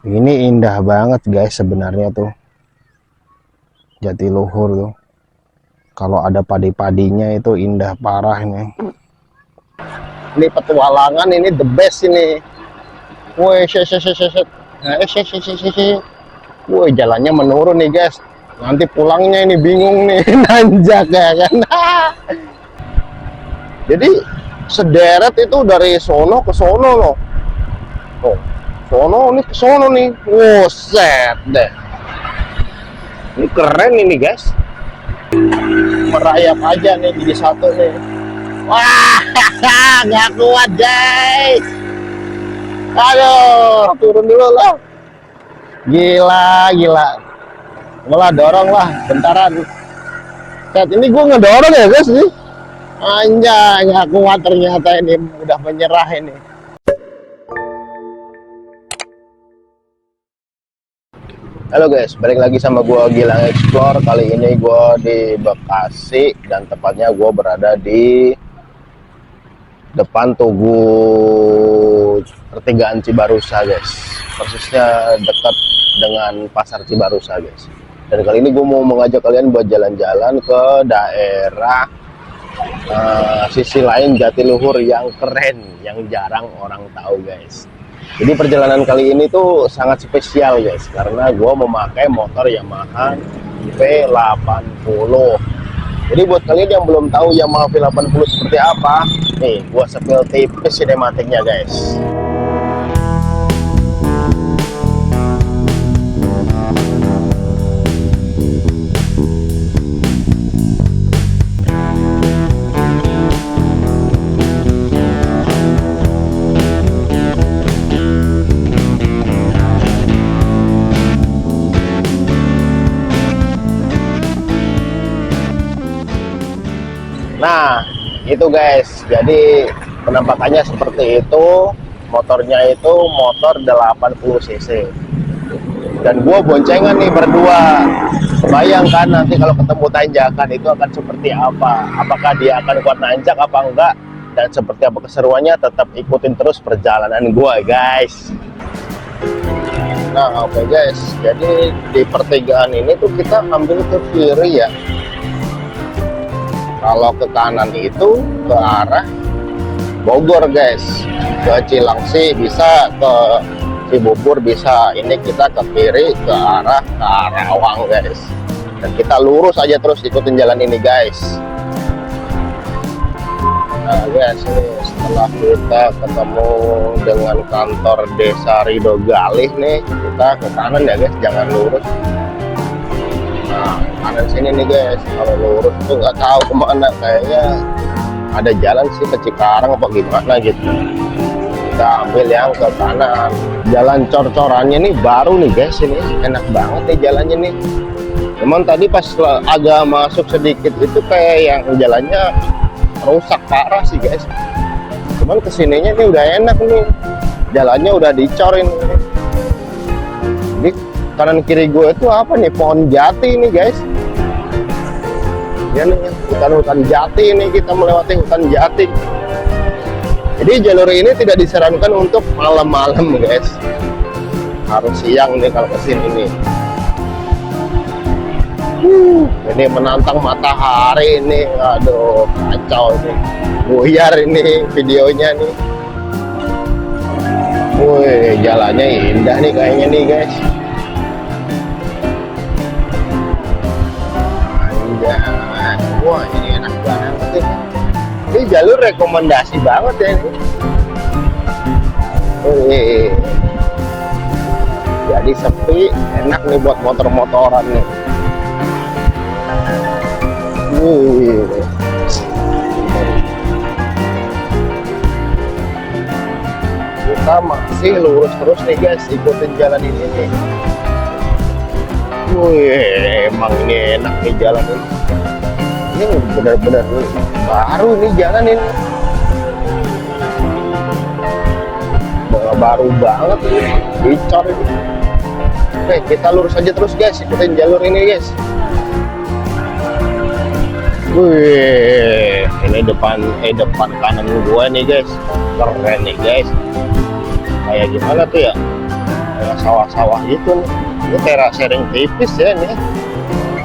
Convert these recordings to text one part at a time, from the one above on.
Ini indah banget guys sebenarnya tuh Jatiluhur tuh. Kalau ada padi-padinya itu indah parah ini. Ini petualangan ini the best ini. Woi, woi, jalannya menurun nih guys. Nanti pulangnya ini bingung nih, nanjak ya kan. Jadi sederet itu dari sono ke sono loh. Oh, sono nih ke sono nih. Wuset deh. Ini keren ini guys. Merayap aja nih jadi satu nih. Wah, nggak kuat guys. Aduh, turun dulu lah. Gila, gila. Malah dorong lah, bentaran. Set ini gue ngedorong ya guys nih. Anjay, nggak kuat ternyata ini, udah menyerah ini. Halo guys, balik lagi sama gue Gilang Explore. Kali ini gue di Bekasi dan tepatnya gue berada di depan Tugu pertigaan Cibarusa guys. Persisnya dekat dengan pasar Cibarusa guys. Dan kali ini gue mau mengajak kalian buat jalan-jalan ke daerah sisi lain Jatiluhur yang keren, yang jarang orang tahu guys. Jadi perjalanan kali ini tuh sangat spesial guys, karena gue memakai motor Yamaha V80. Jadi buat kalian yang belum tahu Yamaha V80 seperti apa, nih gue sepil tipis sinematiknya guys. Nah, itu guys. Jadi penampakannya seperti itu. Motornya itu motor 80 cc. Dan gua boncengan nih berdua. Bayangkan nanti kalau ketemu tanjakan itu akan seperti apa? Apakah dia akan kuat nanjak apa enggak? Dan seperti apa keseruannya? Tetap ikutin terus perjalanan gua, guys. Nah, oke guys. Jadi di pertigaan ini tuh kita ambil ke kiri ya. Kalau ke kanan itu ke arah Bogor guys, ke Cilangsi bisa, ke Cibubur bisa. Ini kita ke kiri ke arah Karawang guys. Dan kita lurus aja terus ikutin jalan ini guys. Nah guys, ini setelah kita ketemu dengan kantor Desa Ridho Galih nih, kita ke kanan ya guys, jangan lurus. Nah, kanan sini nih guys, kalau lurus tuh nggak tahu kemana, kayaknya ada jalan sih ke Cikarang apa gimana gitu. Kita ambil yang ke kanan. Jalan cor-corannya nih baru nih guys, ini enak banget nih jalannya nih. Cuman tadi pas agak masuk sedikit itu kayak yang jalannya rusak parah sih guys. Cuman kesininya nih udah enak nih, jalannya udah dicorin. Jadi kanan kiri gue itu apa nih, pohon jati nih guys ya nih, hutan-hutan jati ini, kita melewati hutan jati. Jadi jalur ini tidak disarankan untuk malam-malam guys, harus siang nih kalau kesini nih. Ini menantang matahari ini, aduh kacau ini, buyar ini videonya nih. Wih, jalannya indah nih kayaknya nih guys. Wah, ini enak banget ini. Ini jalur rekomendasi banget ya ini. Wih. Jadi sepi, enak nih buat motor-motoran nih. Wih. Kita masih lurus terus nih guys, ikutin jalan ini nih. Wih, emang ini enak nih jalan ini. Ini benar-benar baru nih jalan ini. Baru banget ini, dicor ini. Oke, kita lurus aja terus guys, ikutin jalur ini guys. Wih, ini depan kanan gua nih guys. Keren nih guys. Kayak gimana tuh ya? Kayak sawah-sawah itu nih. Ini teras sharing tipis ya nih.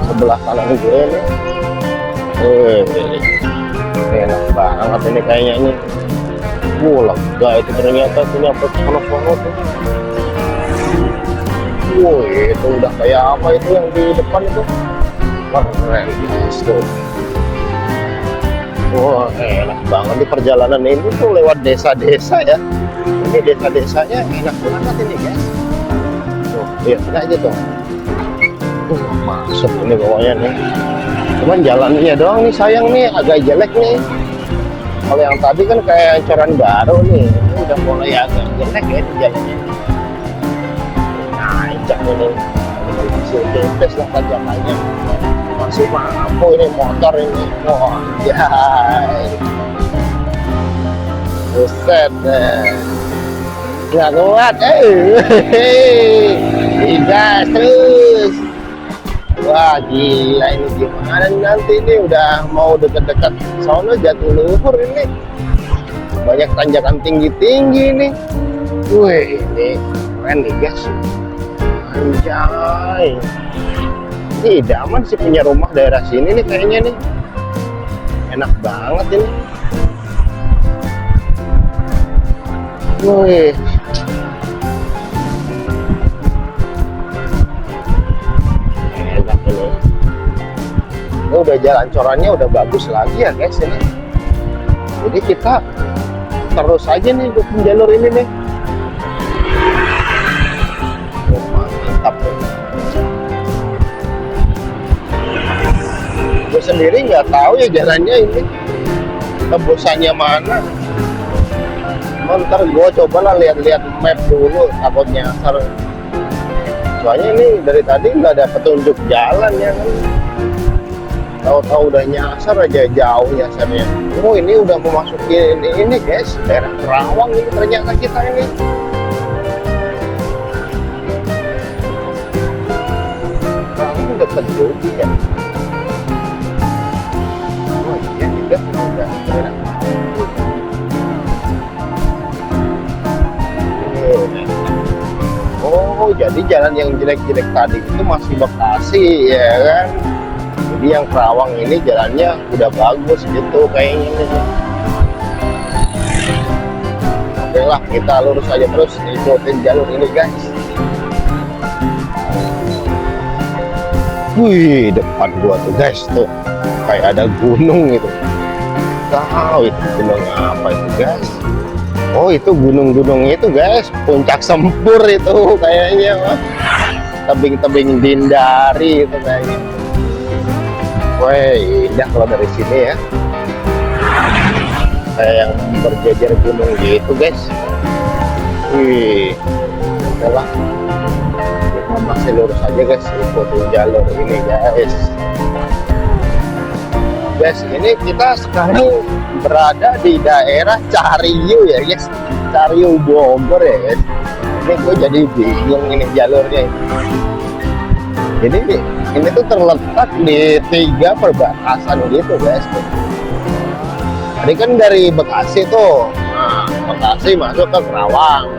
Sebelah kanan gue nih. Enak banget ini kayaknya ini. Lega itu ternyata punya pesona banget tuh. Itu udah kayak apa itu yang di depan itu? Keren guys tuh. Wah, enak banget di perjalanan ini tuh lewat desa-desa ya. Ini desa-desanya enak banget ini guys. Tuh, lihat aja tuh. Masuk ini bawahnya nih. Cuman jalannya doang nih sayang nih, agak jelek nih. Kalau yang tadi kan kayak coran baru nih, ini udah mulai agak jelek ya di jalannya. Nah, ini masih tipis lah tanjakannya. Masih mampu ini motor ini. Wah, jai. Buset deh. Nggak kuat, gas terus. Wah gila ini gimana nanti ini udah mau deket-deket sono Jatiluhur ini. Banyak tanjakan tinggi-tinggi nih. Wih ini keren nih guys. Anjay. Ini idaman sih punya rumah daerah sini nih kayaknya nih. Enak banget ini. Wih. Enak ini. Ini udah jalan corannya udah bagus lagi ya guys ini. Jadi kita terus aja nih dukung jalur ini nih. Oh, mantap nih. Gue sendiri nggak tahu ya jalannya ini tebusannya mana. Ntar gue cobalah lihat-lihat map dulu takutnya nyasar. Soalnya ini dari tadi nggak ada petunjuk jalan ya kan. Tahu-tahu udah nyasar aja jauh nyasarnya. Oh ini udah memasuki ini guys daerah Kerawang ini ternyata kita ini. Kerawang deket juga ya. Oh iya juga udah daerah. Oh jadi jalan yang jelek-jelek tadi itu masih Bekasi ya kan. Jadi yang Kerawang ini jalannya udah bagus gitu kayaknya nih. Oke lah kita lurus aja terus ikutin jalur ini guys. Wih depan gua tuh guys tuh kayak ada gunung gitu. Tahu itu gunung apa itu guys? Oh itu gunung-gunung itu guys, puncak Sempur itu kayaknya mah. Tebing-tebing Dindari itu kayaknya. Wih, indah kalau dari sini ya. Kayak yang berjejer gunung gitu guys. Wih, udahlah. Kita masih lurus aja guys, ikutin jalur ini guys. Guys, ini kita sekarang berada di daerah Cariu ya guys. Cariu Bogor ya guys. Ini gue jadi bingung ini jalurnya. Jadi ini tuh terletak di 3 perbatasan gitu guys. Tadi kan dari Bekasi tuh. Nah, Bekasi masuk ke Kerawang.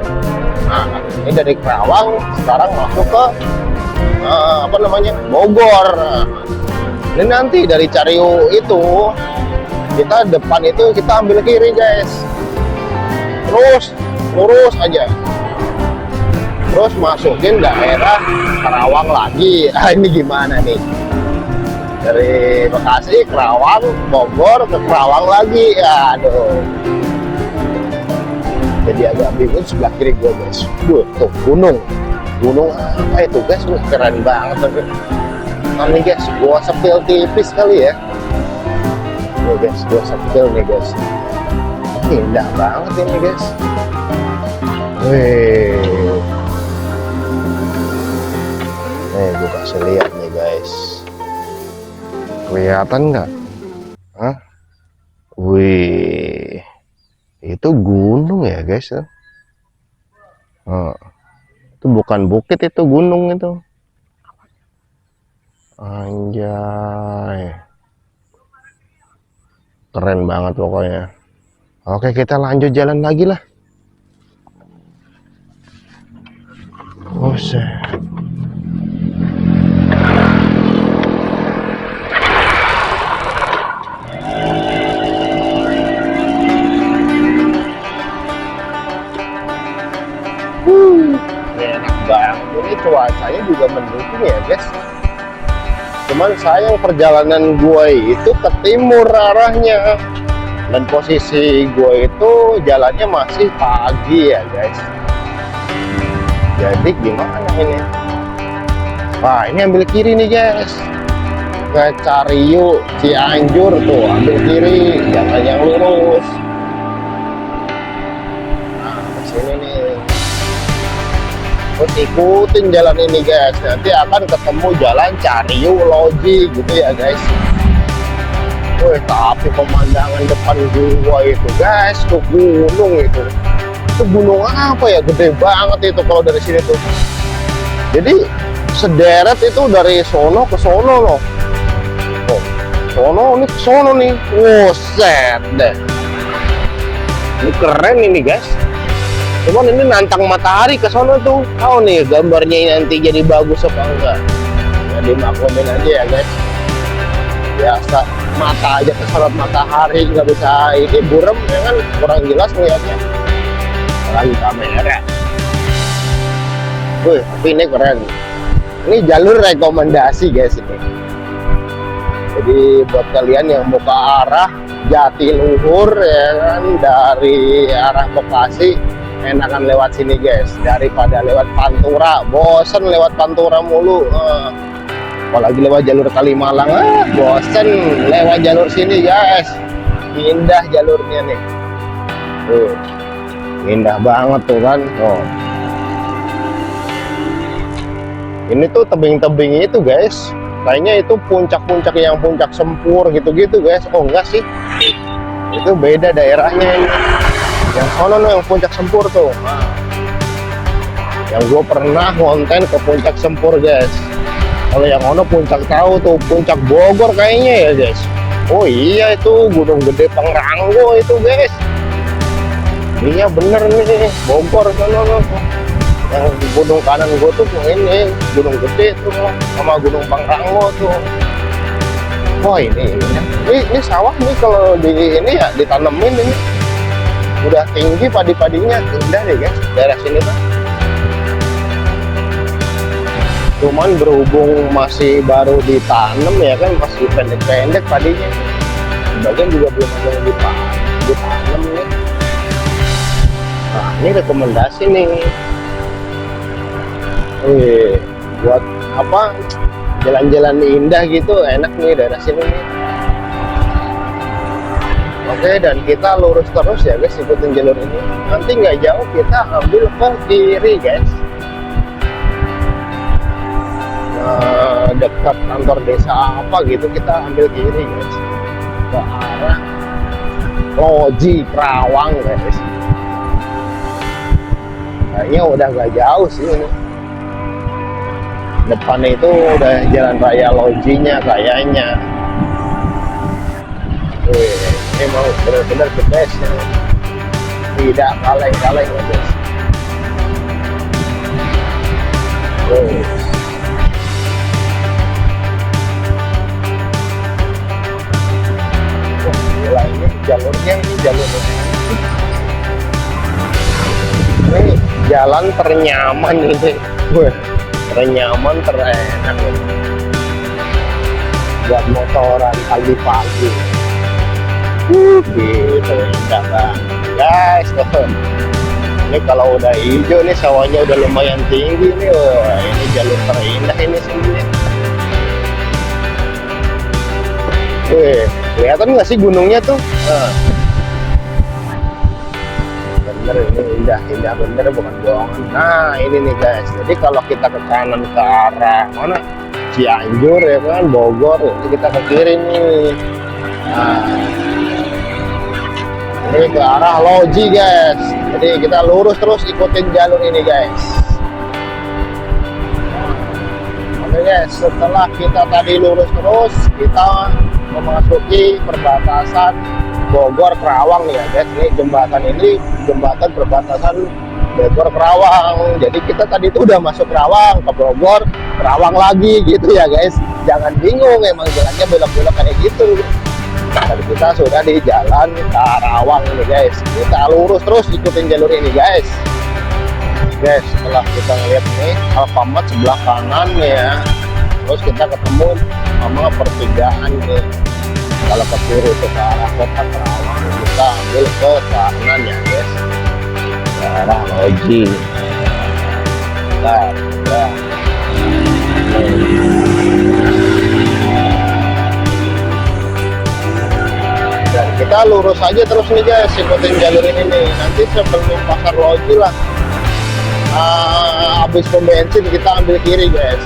Nah, ini dari Kerawang sekarang masuk ke apa namanya? Bogor. Ini nanti dari Cariu itu kita depan itu kita ambil kiri guys, terus lurus aja, terus masukin daerah Kerawang lagi. Ini gimana nih dari Bekasi Kerawang Bogor ke Kerawang lagi ya, aduh jadi agak bingung. Sebelah kiri gue guys, tuh gunung apa itu guys, keren banget. Nih guys, gua sepil tipis kali ya. Nih guys, gua sepil nih guys. Indah banget ini guys. Wih. Nih gua kasih lihat nih guys. Kelihatan nggak? Hah? Wih. Itu gunung ya guys. Oh. Itu bukan bukit, itu gunung itu. Anjay, keren banget pokoknya. Oke kita lanjut jalan lagi lah. Buset. Enak banget. Ini cuacanya juga mendukung ya guys. Cuman sayang perjalanan gue itu ke timur arahnya, dan posisi gue itu jalannya masih pagi ya guys. Jadi gimana ini? Wah, ini ambil kiri nih guys, ke Cariu Cianjur tuh, ambil kiri, jangan yang lurus. Nah, kesini nih. Terus ikutin jalan ini guys, nanti akan ketemu jalan Cariu Loji gitu ya guys. Wih, tapi pemandangan depan gua itu guys, tuh gunung itu. Itu gunung apa ya, gede banget itu kalau dari sini tuh. Jadi sederet itu dari sono ke sono loh. Oh, sono ini ke sono nih. Wuset deh. Ini keren ini guys. Cuman ini nantang matahari ke sono tuh. Tahu nih gambarnya nanti jadi bagus apa enggak? Ya dimaklumin aja ya guys. Biasa mata aja kesorot matahari, nggak bisa ini burem ya kan, kurang jelas ngeliatnya lagi kamera. Wih, tapi ini keren. Ini jalur rekomendasi guys ini. Jadi buat kalian yang mau ke arah Jatiluhur ya kan, dari arah Bekasi, enakan lewat sini guys daripada lewat Pantura. Bosen lewat Pantura mulu. Apalagi lewat jalur Kalimalang, bosen lewat jalur sini guys. Indah jalurnya nih. Tuh, indah banget tuh kan. Oh. Ini tuh tebing-tebing itu guys. Kayaknya itu puncak-puncak yang puncak Sempur gitu-gitu guys. Oh enggak sih. Itu beda daerahnya ini. Yang sono yang puncak Sempur tuh. Nah, yang gue pernah konten ke puncak Sempur guys. Kalau yang ono puncak tahu tuh, puncak Bogor kayaknya ya guys. Oh iya, itu Gunung Gede Pangrango itu guys. Iya bener nih, Bogor sono. Yang gunung kanan gue tuh ini Gunung Gede tuh sama Gunung Pangrango tuh. Wah ini sawah nih, kalau di ini ya ditanemin ini. Udah tinggi padi-padinya, indah deh guys daerah sini tuh. Cuman berhubung masih baru ditanam ya kan, masih pendek-pendek padinya. Sebagian juga belum ada yang ditanam nih. Nah ini rekomendasi nih. Wih, buat apa, jalan-jalan indah gitu, enak nih daerah sini nih. Oke, dan kita lurus terus ya guys, ikutin jalur ini. Nanti nggak jauh kita ambil ke kiri guys. Dekat kantor desa apa gitu, kita ambil kiri guys ke arah Loji Kerawang guys. Kayaknya udah gak jauh sih ini. Depannya itu udah jalan raya Lojinya kayaknya. Ini mau bener-bener the best ya. Tidak kaleng-kaleng ya guys. Ini jalurnya, ini jalan ternyaman ini. Ternyaman, terenak ini. Buat motoran pagi-pagi. Gitu indah banget guys. Ini kalau udah hijau nih, sawahnya udah lumayan tinggi nih. Wah, ini jalur terindah ini sendiri. Wih, kelihatan nggak sih gunungnya tuh? Bener, ini indah bener, bukan bohongan. Nah ini nih guys, jadi kalau kita ke kanan ke arah mana, Cianjur ya kan, Bogor, ini kita ke kiri nih. Nah ini ke arah Loji guys, jadi kita lurus terus ikutin jalur ini guys. Oke guys, setelah kita tadi lurus terus, kita memasuki perbatasan Bogor Kerawang nih ya guys. Ini jembatan perbatasan Bogor Kerawang. Jadi kita tadi itu udah masuk Kerawang, ke Bogor, Kerawang lagi gitu ya guys. Jangan bingung, emang jalannya belok-belok kayak gitu. Tadi kita sudah di jalan Karawang ini guys. Kita lurus terus ikutin jalur ini guys. Guys, setelah kita ngeliat nih Alfamart sebelah kanan ya, terus kita ketemu sama pertigaan nih. Kalau ke kiri itu ke arah kota Kerawang, kita ambil ke kanan ya guys, ke arah Loji. Dan kita lurus aja terus nih guys, ikutin jalur ini nih. Nanti sebelum pasar Loji lah, habis pom bensin kita ambil kiri guys.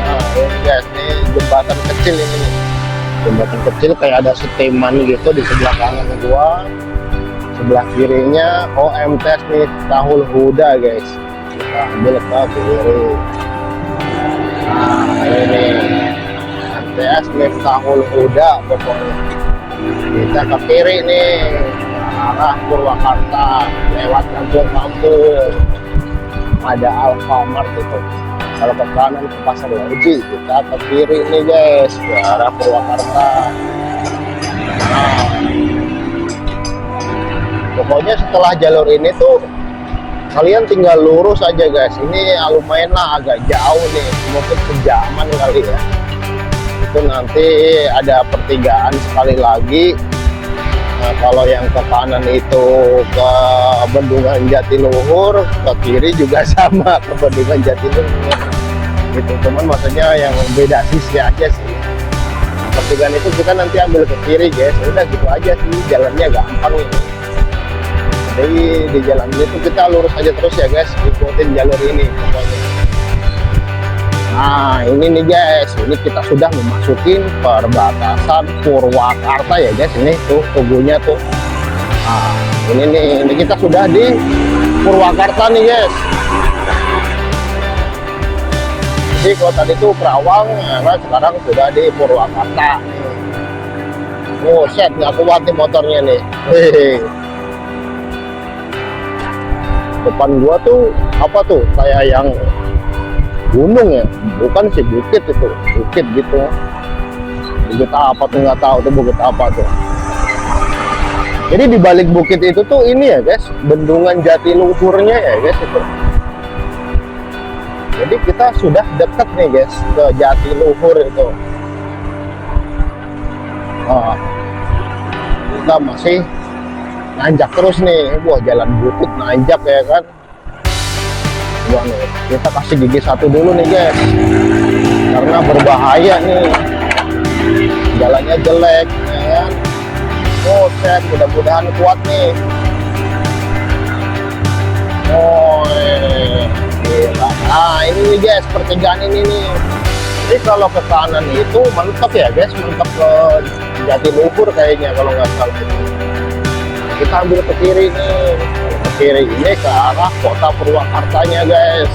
Nah ini guys, nih jembatan kecil ini nih. Jembatan kecil kayak ada seteman gitu di sebelah kanan gua, sebelah kirinya OMTS nih, Tahul Huda guys. Kita ambil ke kiri. Nah ini OMTS nih, Tahul Huda pokoknya. Kita ke kiri nih, ke arah Purwakarta, lewat kampung-kampung ada Alfamart itu. Kalau ke kanan ke pasar Loji, kita ke kiri nih guys, ke arah Purwakarta. Nah, pokoknya setelah jalur ini tuh kalian tinggal lurus aja guys. Ini lumayan lah, agak jauh nih, mungkin sejaman kali ya. Itu nanti ada pertigaan sekali lagi. Nah, kalau yang ke kanan itu ke Bendungan Jatiluhur, ke kiri juga sama ke Bendungan Jatiluhur gitu. Cuman maksudnya yang beda sisi aja sih. Pertigaan itu kita nanti ambil ke kiri guys. Udah gitu aja sih, jalannya gampang ini. Jadi di jalan itu kita lurus aja terus ya guys, ikutin jalur ini pokoknya. Nah ini nih guys, ini kita sudah memasukin perbatasan Purwakarta ya guys. Ini tuh tubuhnya tuh. Nah ini nih, ini kita sudah di Purwakarta nih guys. Jadi kalau tadi tuh Kerawang, nah sekarang sudah di Purwakarta. Oh set, nggak kuat nih motornya nih. Hehehe. Depan gua tuh apa tuh, kayak yang gunung ya, bukan sih, bukit itu, bukit gitu. Bukit apa tuh nggak tahu tuh bukit apa tuh. Jadi di balik bukit itu tuh ini ya guys, Bendungan Jatiluhurnya ya guys itu. Jadi kita sudah deket nih guys ke Jatiluhur itu. Nah, kita masih nanjak terus nih. Wah jalan bukit nanjak ya kan. Wah nih, kita kasih gigi satu dulu nih guys, karena berbahaya nih, jalannya jelek ya kan. Oh set, mudah-mudahan kuat nih. Oh gila. Nah ini nih guys, pertigaan ini nih. Jadi kalau ke kanan itu mentok ya guys, mentok ke Jatiluhur kayaknya kalau nggak salah. Kita ambil ke kiri nih, ke kiri ini ke arah kota Purwakartanya guys.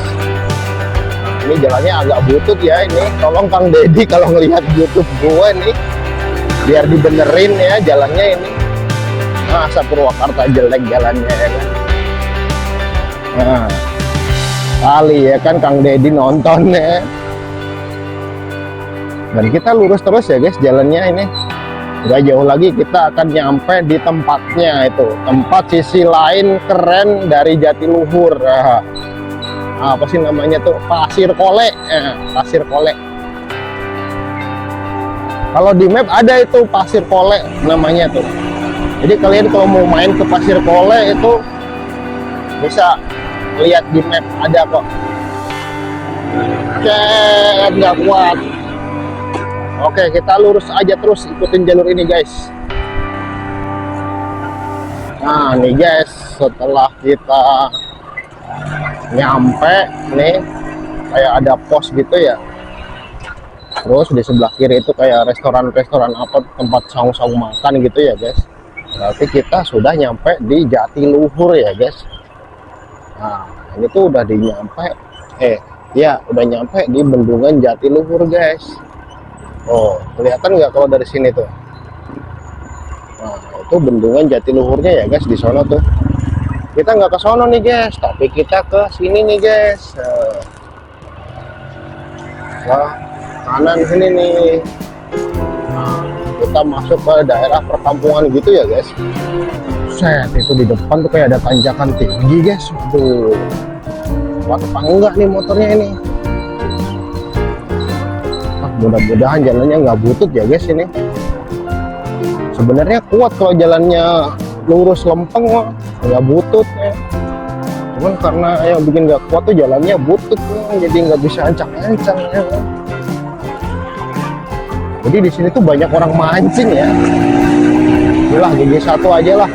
Ini jalannya agak butut ya ini. Tolong Kang Deddy kalau ngelihat YouTube gue nih, biar dibenerin ya jalannya ini. Masa Purwakarta jelek jalannya ya kan. Nah, kali ya kan Kang Deddy nonton ya. Dan kita lurus terus ya guys jalannya ini. Gak jauh lagi kita akan nyampe di tempatnya itu, tempat sisi lain keren dari Jatiluhur. Apa sih namanya tuh, Pasir Kole. Pasir Kole. Kalau di map ada itu Pasir Kole namanya tuh. Jadi kalian kalau mau main ke Pasir Kole itu bisa lihat di map, ada kok. Cek, nggak kuat. Oke, kita lurus aja terus, ikutin jalur ini guys. Nah nih guys, setelah kita nyampe nih, kayak ada pos gitu ya. Terus di sebelah kiri itu kayak restoran-restoran apa, tempat saung-saung makan gitu ya guys. Berarti kita sudah nyampe di Jatiluhur ya guys. Nah ini tuh udah udah nyampe di Bendungan Jatiluhur guys. Oh, kelihatan nggak kalau dari sini tuh? Nah, itu Bendungan Jatiluhurnya ya guys, di sana tuh. kita nggak ke sono nih guys, tapi kita ke sini nih guys. Ke kanan sini nih. Nah, kita masuk ke daerah perkampungan gitu ya guys. Set, itu di depan tuh kayak ada tanjakan tinggi guys. Aduh, kuat apa enggak nih motornya ini? Mudah-mudahan jalannya nggak butut ya guys ini. Sebenarnya kuat kalau jalannya lurus lempeng, nggak butut ya. Cuman karena yang bikin nggak kuat tuh jalannya butut ya, jadi nggak bisa ancang-ancang ya. Jadi di sini tuh banyak orang mancing ya. Inilah gigi satu aja lah,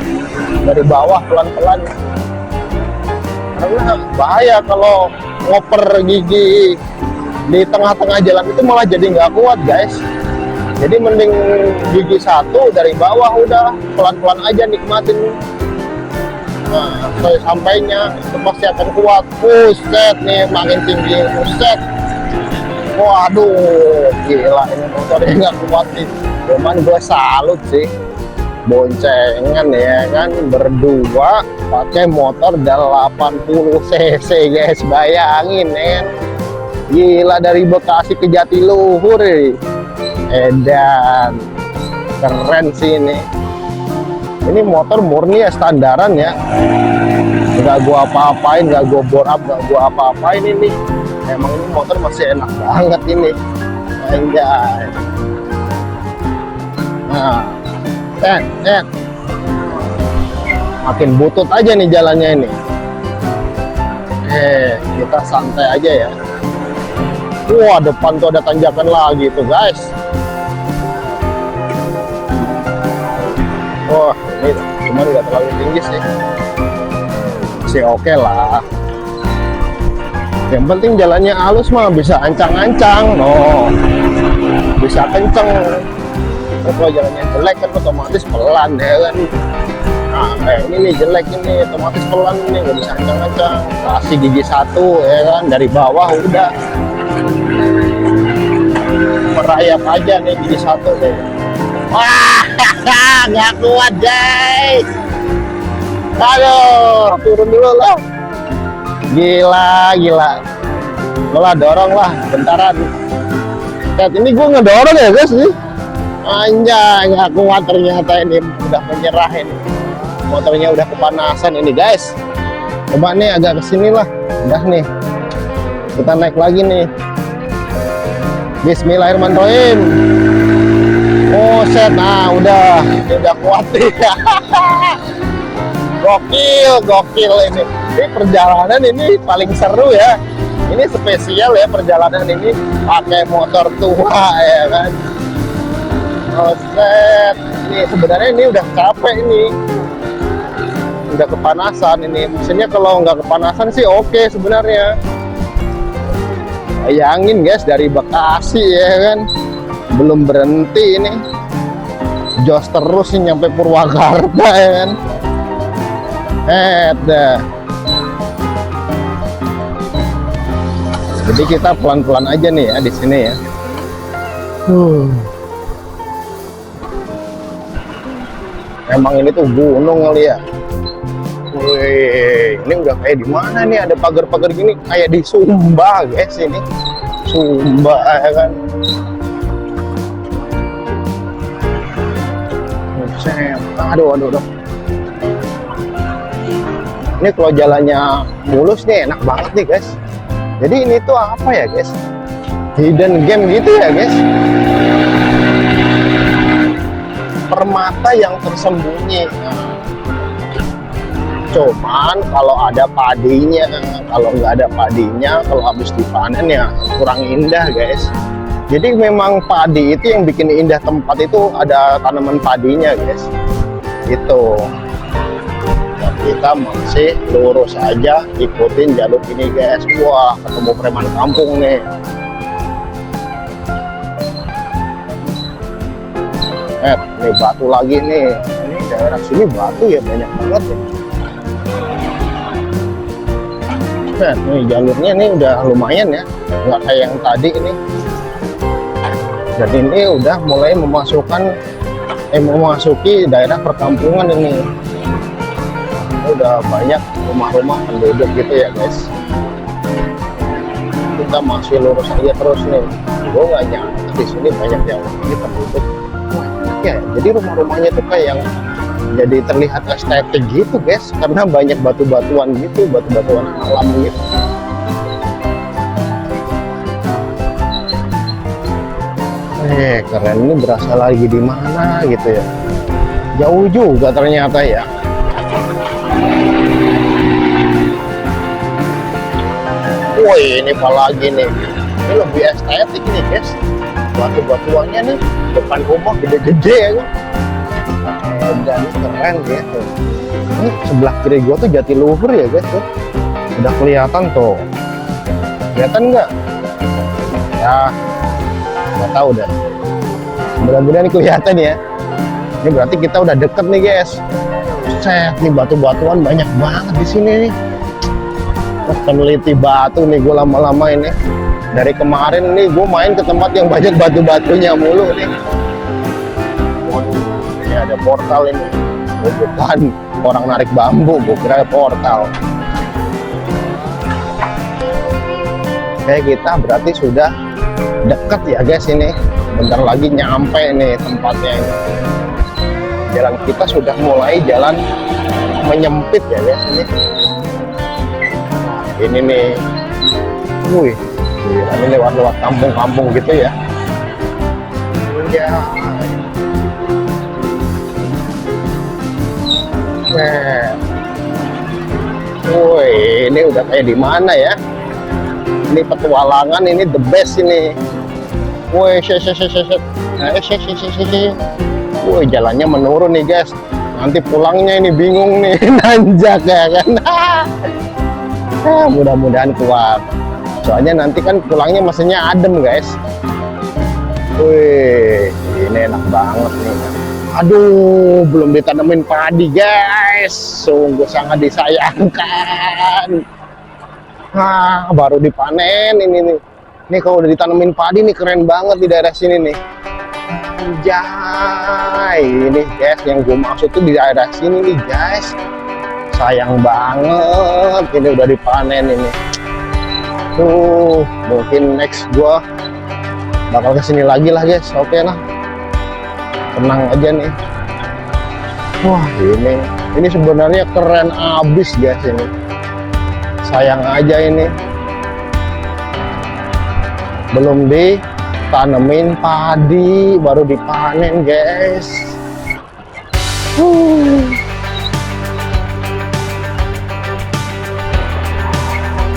dari bawah pelan-pelan. Karena bahaya kalau ngoper gigi di tengah-tengah jalan itu malah jadi nggak kuat guys. Jadi mending gigi satu dari bawah, udah pelan-pelan aja nikmatin. Nah, sampai sampainya itu pasti akan kuat. Buset nih, makin tinggi, buset. Waduh, gila ini motornya nggak kuat nih. Cuman gue salut sih, boncengan ya kan, berdua pakai motor 80 cc guys, bayangin ya. Gila, dari Bekasi ke Jatiluhur nih. Edan, keren sih ini. Ini motor murni ya, standaran ya, nggak gua apa-apain, nggak gua bore up, nggak gua apa-apain ini. Emang ini motor masih enak banget ini, anjay. Nah, makin butut aja nih jalannya ini. Kita santai aja ya. Wah, depan tuh ada tanjakan lagi tuh guys. Wah, ini cuma nggak terlalu tinggi sih, masih oke lah. Yang penting jalannya halus mah, bisa ancang-ancang, no, bisa kenceng. Kalau jalannya jelek kan otomatis pelan ya kan. Nah, kayak ini nih jelek ini, otomatis pelan nih, nggak bisa ancang-ancang. Kasih gigi satu ya kan, dari bawah udah merayap aja nih gigi satu deh. Wah, nggak kuat guys. Aduh, turun dulu lah. Gila. Lo lah dorong lah, bentaran. Lihat ini gue ngedorong ya guys nih. Anjay, nggak kuat ternyata ini, udah menyerah ini. Motornya udah kepanasan ini guys. Coba nih agak kesini lah. Udah nih, kita naik lagi nih. Bismillahirrahmanirrahim. Oh set, nah udah kuat nih. Gokil ini. Ini perjalanan ini paling seru ya. Ini spesial ya perjalanan ini, pakai motor tua ya kan. Oh set, ini sebenarnya ini udah capek ini, udah kepanasan ini. Mesinnya kalau nggak kepanasan sih oke sebenarnya. Bayangin guys, dari Bekasi ya kan, belum berhenti ini, jos terus nih nyampe Purwakarta ya kan. Dah. Jadi kita pelan-pelan aja nih ya di sini ya. Emang ini tuh gunung kali ya. Wih, ini udah kayak di mana nih, ada pagar-pagar gini, kayak di Sumba guys ini. Sumba ya kan. Aduh. Ini kalau jalannya mulus nih enak banget nih guys. Jadi ini tuh apa ya guys? Hidden game gitu ya guys. Permata yang tersembunyi. Cuman kalau ada padinya, kalau nggak ada padinya, kalau habis dipanen ya kurang indah guys. Jadi memang padi itu yang bikin indah tempat itu, ada tanaman padinya guys. Gitu. Dan kita masih lurus aja, ikutin jalur ini guys. Wah, ketemu preman kampung nih. Ini batu lagi nih. Ini daerah sini batu ya, banyak banget ya. Nih jalurnya nih udah lumayan ya, nggak kayak yang tadi ini. Dan ini udah mulai memasuki daerah perkampungan ini. Ini udah banyak rumah-rumah penduduk gitu ya guys. Kita masih lurus aja terus nih. Gue nggak nyangka di sini banyak yang ini penduduk. Wah, enak ya. Jadi rumah-rumahnya tuh kayak yang jadi terlihat estetik gitu guys, karena banyak batu-batuan gitu, batu-batuan alam gitu. Keren, ini berasa lagi di mana gitu ya. Jauh juga ternyata ya. Woi, ini apa lagi nih? Ini lebih estetik nih guys. Batu-batuannya nih depan rumah gede-gede ya kan. Dan keren gitu. Ini sebelah kiri gua tuh Jatiluhur ya guys tuh. Udah kelihatan tuh. Kelihatan nggak? Ya, nggak tahu dah. Mudah-mudahan kelihatan ya. Ini berarti kita udah deket nih guys. Set, nih batu-batuan banyak banget di sini nih. Peneliti batu nih gue lama-lama ini. Dari kemarin nih gue main ke tempat yang banyak batu-batunya mulu nih. Waduh, ini ada portal ini. Oh, bukan orang narik bambu, gue kira ada portal. Oke, kita berarti sudah deket ya guys ini. Bentar lagi nyampe nih tempatnya ini. Jalan kita sudah mulai jalan menyempit ya guys ini. Ini nih, wih, ini lewat-lewat kampung-kampung gitu ya. Ya. Wih, ini udah kayak di mana ya? Ini petualangan, ini the best ini. Wih, wih, jalannya menurun nih guys. Nanti pulangnya ini bingung nih, nanjak ya kan. Mudah-mudahan kuat. Soalnya nanti kan pulangnya mesinnya adem guys. Wih, ini enak banget nih. Aduh, belum ditanemin padi guys. Sungguh sangat disayangkan. Baru dipanen ini nih. Ini kalau udah ditanemin padi nih keren banget di daerah sini nih. Anjay, ini guys yang gue maksud tuh di daerah sini nih guys. Sayang banget ini udah dipanen ini. Mungkin next gua bakal kesini lagi lah guys. Oke lah, tenang aja nih. Wah, ini sebenarnya keren abis guys ini. Sayang aja ini belum ditanemin padi, baru dipanen guys.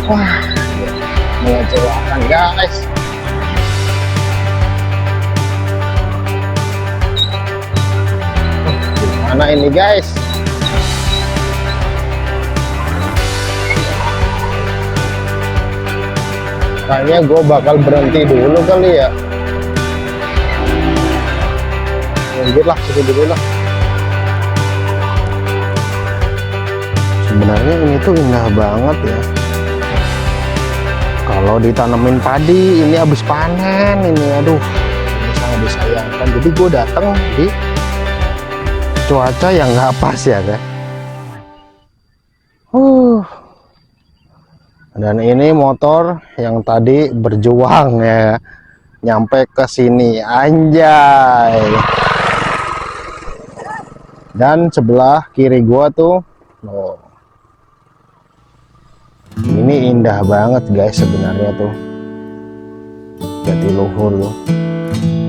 Wah, mengecewakan guys. Gimana ini guys? Kayaknya gue bakal berhenti dulu kali ya. Minggir lah, sini dulu lah. Sebenarnya ini tuh indah banget ya. Kalau ditanemin padi, ini habis panen ini, aduh, ini sangat disayangkan. Jadi gue datang di cuaca yang nggak pas ya kan. Dan ini motor yang tadi berjuang ya, nyampe ke sini, anjay. Dan sebelah kiri gua tuh, oh, ini indah banget guys sebenarnya tuh, Jatiluhur tuh.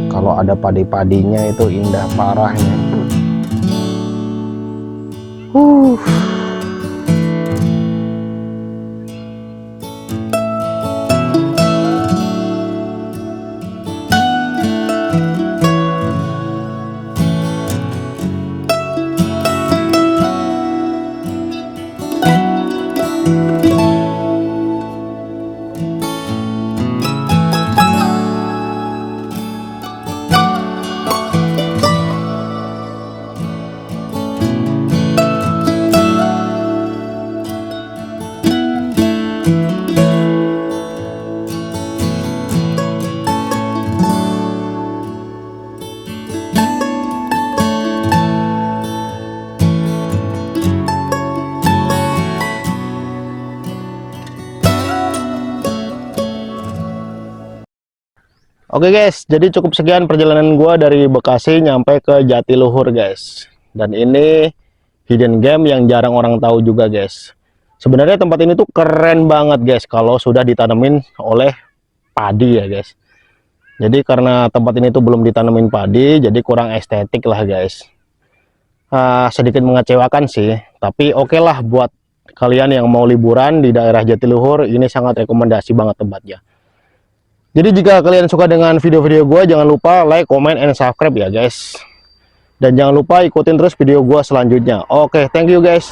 Kalau ada padi-padinya itu indah parahnya. Oke guys, jadi cukup sekian perjalanan gua dari Bekasi nyampe ke Jatiluhur guys. Dan ini hidden game yang jarang orang tahu juga guys. Sebenarnya tempat ini tuh keren banget guys kalau sudah ditanemin oleh padi ya guys. Jadi karena tempat ini tuh belum ditanemin padi, jadi kurang estetik lah guys. Sedikit mengecewakan sih, tapi oke lah buat kalian yang mau liburan di daerah Jatiluhur, ini sangat rekomendasi banget tempatnya. Jadi jika kalian suka dengan video-video gue, jangan lupa like, comment, and subscribe ya guys. Dan jangan lupa ikutin terus video gue selanjutnya. Oke, thank you guys.